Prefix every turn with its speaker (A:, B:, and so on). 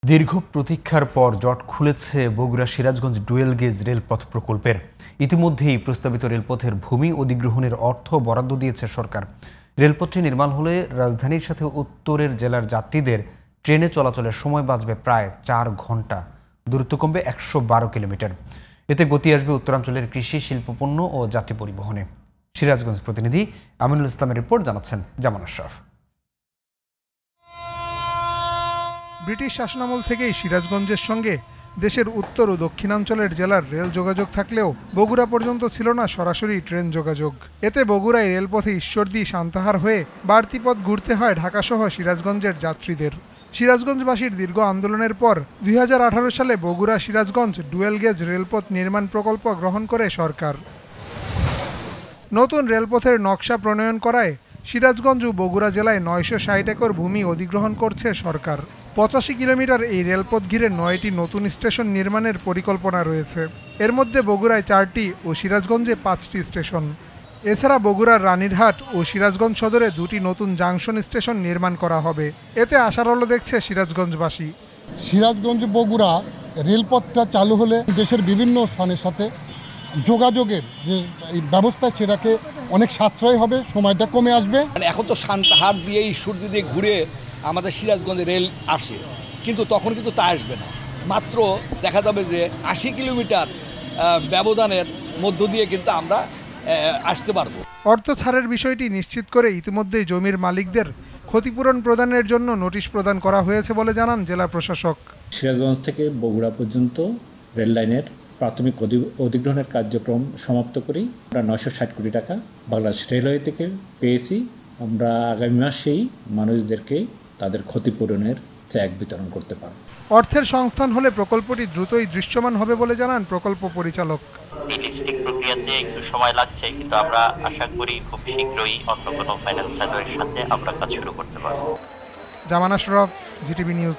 A: দীর্ঘ প্রতীক্ষার পর জট খুলেছে বগুড়া সিরাজগঞ্জ ডুয়েল গেজ রেলপথ প্রকল্পের। ইতিমধ্যেই প্রস্তাবিত রেলপথের ভূমি অধিগ্রহণের অর্থ বরাদ্দ দিয়েছে সরকার। রেলপথটি নির্মাণ হলে রাজধানীর সাথে উত্তরের জেলার যাত্রীদের ট্রেনে চলাচলের সময় বাঁচবে প্রায় 4 ঘন্টা, দূরত্ব কমবে 112 কিলোমিটার। এতে গতি আসবে উত্তরাঞ্চলের কৃষি, শিল্পপণ্য ও যাত্রী পরিবহনে। সিরাজগঞ্জ প্রতিনিধি আমিনুল ইসলামের রিপোর্ট, জানাচ্ছেন জামান আশরাফ।
B: ব্রিটিশ শাসনামল থেকেই সিরাজগঞ্জের সঙ্গে দেশের উত্তর ও দক্ষিণাঞ্চলের জেলার রেল যোগাযোগ থাকলেও বগুড়া পর্যন্ত ছিল না সরাসরি ট্রেন যোগাযোগ। এতে বগুড়ায় রেলপথে ঈশ্বরদী সান্তাহার হয়ে বাড়তি পথ ঘুরতে হয় ঢাকাসহ সিরাজগঞ্জের যাত্রীদের। সিরাজগঞ্জবাসীর দীর্ঘ আন্দোলনের পর 2018 সালে বগুড়া সিরাজগঞ্জ ডুয়েল গেজ রেলপথ নির্মাণ প্রকল্প গ্রহণ করে সরকার। নতুন রেলপথের নকশা প্রণয়ন করায় সিরাজগঞ্জ ও বগুড়া জেলায় 960 একর ভূমি অধিগ্রহণ করছে সরকার। 85 কিলোমিটার এই রেলপথ ঘিরে 9টি নতুন স্টেশন নির্মাণের পরিকল্পনা রয়েছে। এর মধ্যে বগুড়ায় 4টি ও সিরাজগঞ্জে 5টি স্টেশন। এছাড়া বগুড়ার রানীরহাট ও সিরাজগঞ্জ সদরে 2টি নতুন জাংশন স্টেশন নির্মাণ করা হবে। এতে আশার আলো দেখছে সিরাজগঞ্জবাসী।
C: সিরাজগঞ্জ বগুড়া রেলপথটা চালু হলে দেশের বিভিন্ন স্থানের সাথে যোগাযোগের যে ব্যবস্থা সেটাকে অনেক সাশ্রয় হবে, সময়টা কমে আসবে।
D: এখন তো সান্তাহার দিয়ে ঈশ্বরদী দিয়ে ঘুরে আমাদের সিরাজগঞ্জে রেল আসে, কিন্তু তখন কিন্তু তা আসবে না। মাত্র দেখা যাবে যে 80 কিলোমিটার ব্যবধানের মধ্য দিয়ে কিন্তু আমরা আসতে পারবো।
B: অর্থ ছাড়ের বিষয়টি নিশ্চিত করে ইতিমধ্যেই জমির মালিকদের ক্ষতিপূরণ প্রদানের জন্য নোটিশ প্রদান করা হয়েছে বলে জানান জেলা প্রশাসক।
E: সিরাজগঞ্জ থেকে বগুড়া পর্যন্ত রেল লাইনের প্রাথমিক অধিগ্রহণের কার্যক্রম সমাপ্ত করি। আমরা 960 কোটি টাকা বাংলাদেশ রেলওয়ে থেকে পেয়েছি। আমরা আগামী মাসেই মানুষদেরকে তাদের ক্ষতিপূরণের চেক বিতরণ করতে পারব।
B: অর্থের সংস্থান হলে প্রকল্পটি দ্রুতই দৃশ্যমান হবে বলে জানান প্রকল্প পরিচালক।
F: লিস্টিং প্রক্রিয়াতে একটু সময় লাগছে, কিন্তু আমরা আশা করি খুব শীঘ্রই অন্য কোনো ফাইন্যান্সারের সাথে আমরা কাজ শুরু করতে পারব।
B: জামান আশরাফ, জিটিভি নিউজ।